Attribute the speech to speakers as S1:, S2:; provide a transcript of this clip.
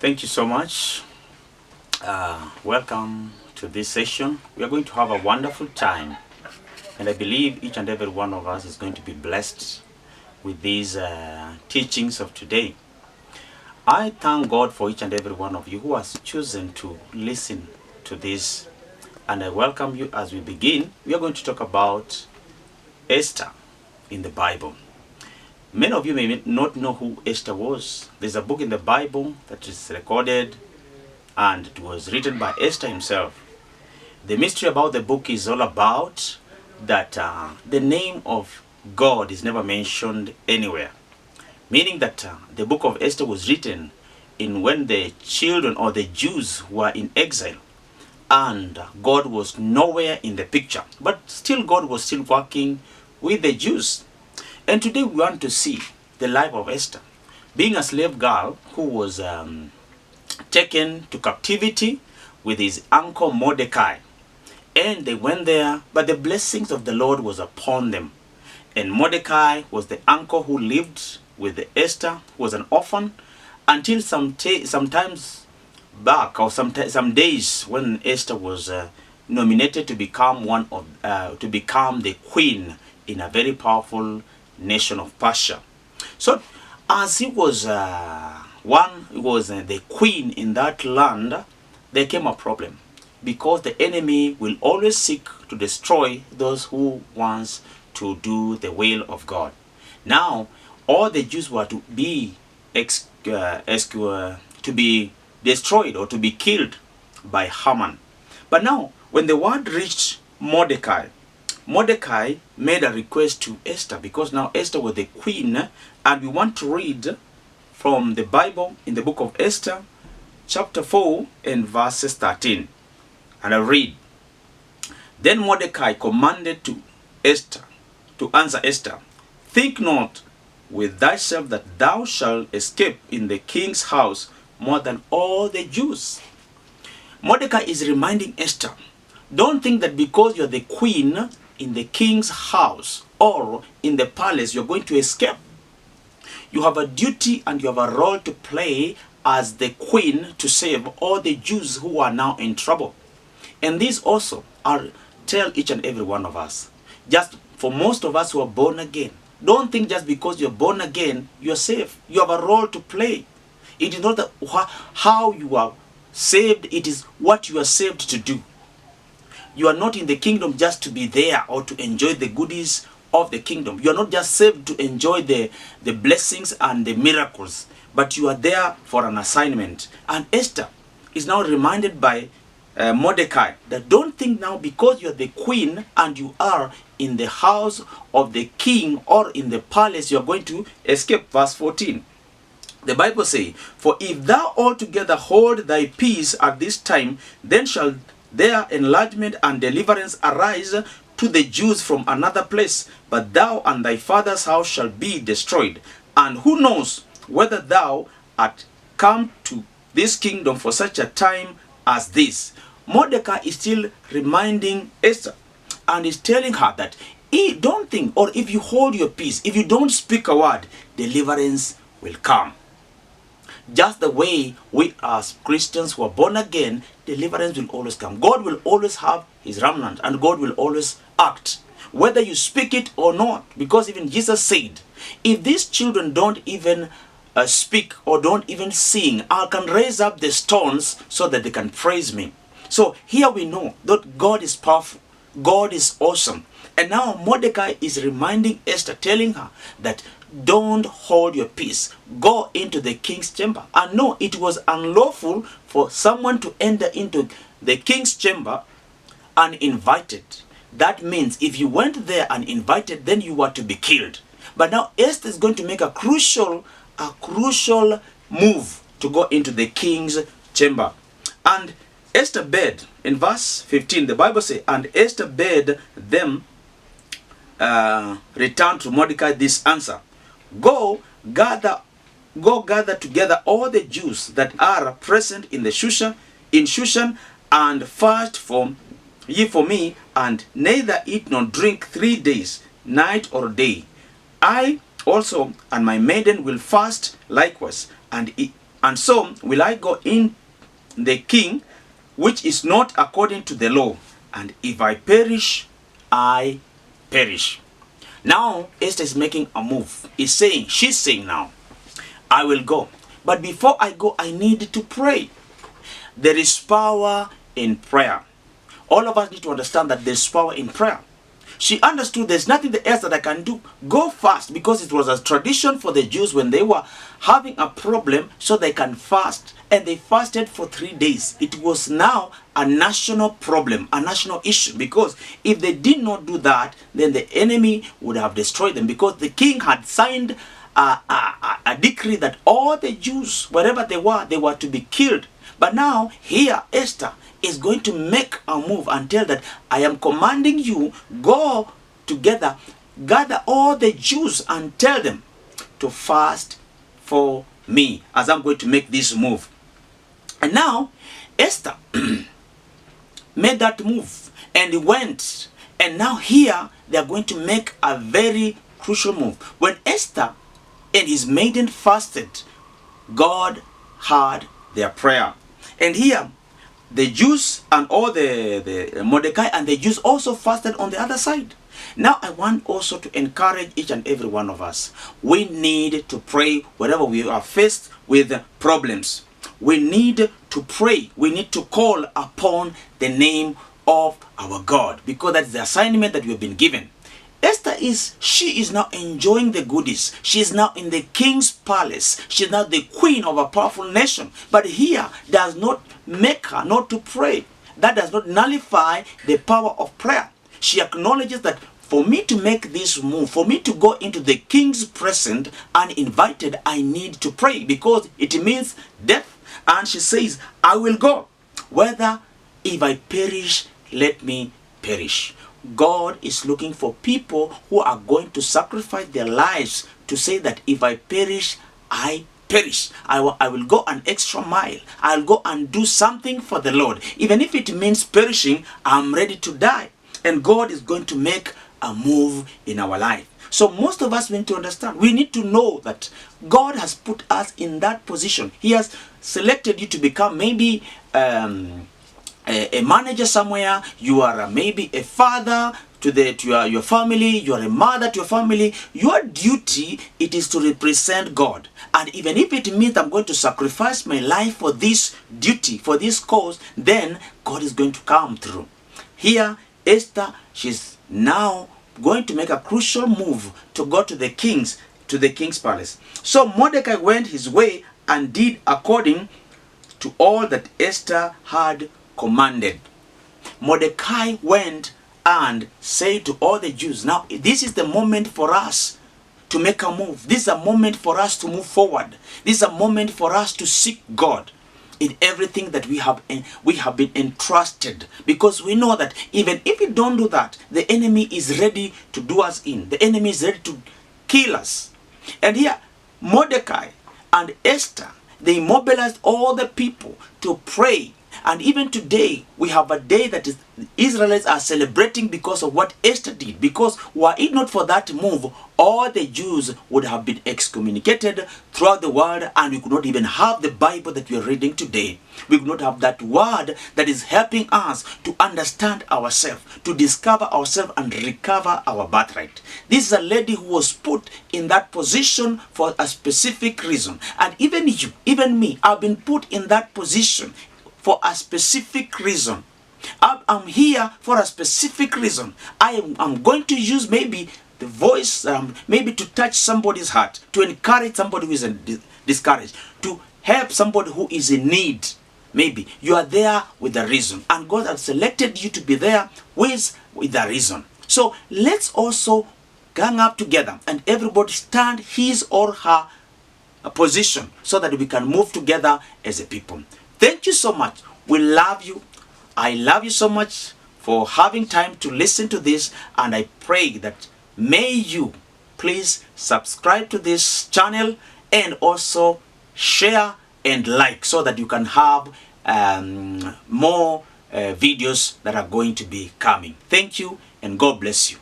S1: Thank you so much. Welcome to this session. We are going to have a wonderful time, and I believe each and every one of us is going to be blessed with these teachings of today. I thank God for each and every one of you who has chosen to listen to this, and I welcome you as we begin. We are going to talk about Esther in the Bible. Many of you may not know who Esther was. There's a book in the Bible that is recorded and it was written by Esther himself. The mystery about the book is all about that the name of God is never mentioned anywhere. Meaning that the book of Esther was written in when the children or the Jews were in exile and God was nowhere in the picture. But still God was still working with the Jews. And today we want to see the life of Esther, being a slave girl who was taken to captivity with his uncle Mordecai. And they went there, but the blessings of the Lord was upon them. And Mordecai was the uncle who lived with Esther, who was an orphan, until sometimes back, or some days when Esther was nominated to become the queen in a very powerful nation of Persia. So as he was the queen in that land, there came a problem, because the enemy will always seek to destroy those who wants to do the will of God. Now all the Jews were to be destroyed or to be killed by Haman. But now when the word reached Mordecai made a request to Esther, because now Esther was the queen, and we want to read from the Bible in the book of Esther, chapter 4 and verses 13. And I read, "Then Mordecai commanded to answer Esther, think not with thyself that thou shalt escape in the king's house more than all the Jews." Mordecai is reminding Esther, don't think that because you're the queen in the king's house or in the palace, you're going to escape. You have a duty and you have a role to play as the queen to save all the Jews who are now in trouble. And these also are tell each and every one of us. Just for most of us who are born again, don't think just because you're born again, you're safe. You have a role to play. It is not how you are saved, it is what you are saved to do. You are not in the kingdom just to be there or to enjoy the goodies of the kingdom. You are not just saved to enjoy the blessings and the miracles, but you are there for an assignment. And Esther is now reminded by Mordecai that don't think now because you are the queen and you are in the house of the king or in the palace, you are going to escape. Verse 14. The Bible says, "For if thou altogether hold thy peace at this time, then shall their enlargement and deliverance arise to the Jews from another place, but thou and thy father's house shall be destroyed. And who knows whether thou art come to this kingdom for such a time as this?" Mordecai is still reminding Esther and is telling her that don't think, or if you hold your peace, if you don't speak a word, deliverance will come. Just the way we as Christians who are born again, deliverance will always come. God will always have his remnant and God will always act, whether you speak it or not. Because even Jesus said, if these children don't even speak or don't even sing, I can raise up the stones so that they can praise me. So here we know that God is powerful. God is awesome. And now Mordecai is reminding Esther, telling her that don't hold your peace. Go into the king's chamber. And no, it was unlawful for someone to enter into the king's chamber uninvited. That means if you went there uninvited, then you were to be killed. But now Esther is going to make a crucial move to go into the king's chamber. And Esther bade, in verse 15, the Bible says, "And Esther bade them return to Mordecai this answer, Go gather together all the Jews that are present in Shushan, and fast for me, and neither eat nor drink 3 days, night or day. I also and my maiden will fast likewise, and And so will I go in the king, which is not according to the law, and if I perish, I perish. Now Esther is making a move. She's saying now, I will go. But before I go, I need to pray. There is power in prayer. All of us need to understand that there's power in prayer. She understood there's nothing else that I can do. Go fast, because it was a tradition for the Jews when they were having a problem so they can fast. And they fasted for 3 days. It was now a national problem, a national issue, because if they did not do that, then the enemy would have destroyed them, because the king had signed a decree that all the Jews, wherever they were to be killed. But now here Esther is going to make a move and tell that I am commanding you, go together, gather all the Jews and tell them to fast for me as I'm going to make this move. And now Esther made that move and went. And now here they are going to make a very crucial move. When Esther and his maiden fasted, God heard their prayer. And here the Jews and all the Mordecai and the Jews also fasted on the other side. Now I want also to encourage each and every one of us. We need to pray whenever we are faced with problems. We need to pray. We need to call upon the name of our God, because that's the assignment that we have been given. Esther she is now enjoying the goodies. She is now in the king's palace. She is now the queen of a powerful nation. But here does not make her not to pray. That does not nullify the power of prayer. She acknowledges that for me to make this move, for me to go into the king's presence uninvited, I need to pray, because it means death. And she says, I will go. Whether if I perish, let me perish. God is looking for people who are going to sacrifice their lives to say that if I perish, I perish. I will go an extra mile. I'll go and do something for the Lord. Even if it means perishing, I'm ready to die. And God is going to make a move in our life. So most of us need to understand. We need to know that God has put us in that position. He has selected you to become maybe a manager somewhere. You are maybe a father to your family. You are a mother to your family. Your duty, it is to represent God. And even if it means I'm going to sacrifice my life for this duty, for this cause, then God is going to come through. Here, Esther, she's now going to make a crucial move to go to the king's palace. So Mordecai went his way and did according to all that Esther had commanded. Mordecai went and said to all the Jews, now this is the moment for us to make a move. This is a moment for us to move forward. This is a moment for us to seek God in everything that we have been entrusted, because we know that even if we don't do that, the enemy is ready to do us in. The enemy is ready to kill us. And here Mordecai and Esther, they mobilized all the people to pray. And even today, we have a day that the Israelites are celebrating because of what Esther did. Because were it not for that move, all the Jews would have been excommunicated throughout the world, and we could not even have the Bible that we are reading today. We could not have that word that is helping us to understand ourselves, to discover ourselves and recover our birthright. This is a lady who was put in that position for a specific reason. And even you, even me, I've been put in that position for a specific reason. I'm here for a specific reason. I'm going to use maybe the voice, maybe to touch somebody's heart, to encourage somebody who is discouraged, to help somebody who is in need. Maybe you are there with a reason, and God has selected you to be there with a reason. So let's also gang up together and everybody stand his or her position so that we can move together as a people. Thank you so much. We love you. I love you so much for having time to listen to this, and I pray that may you please subscribe to this channel and also share and like, so that you can have more videos that are going to be coming. Thank you, and God bless you.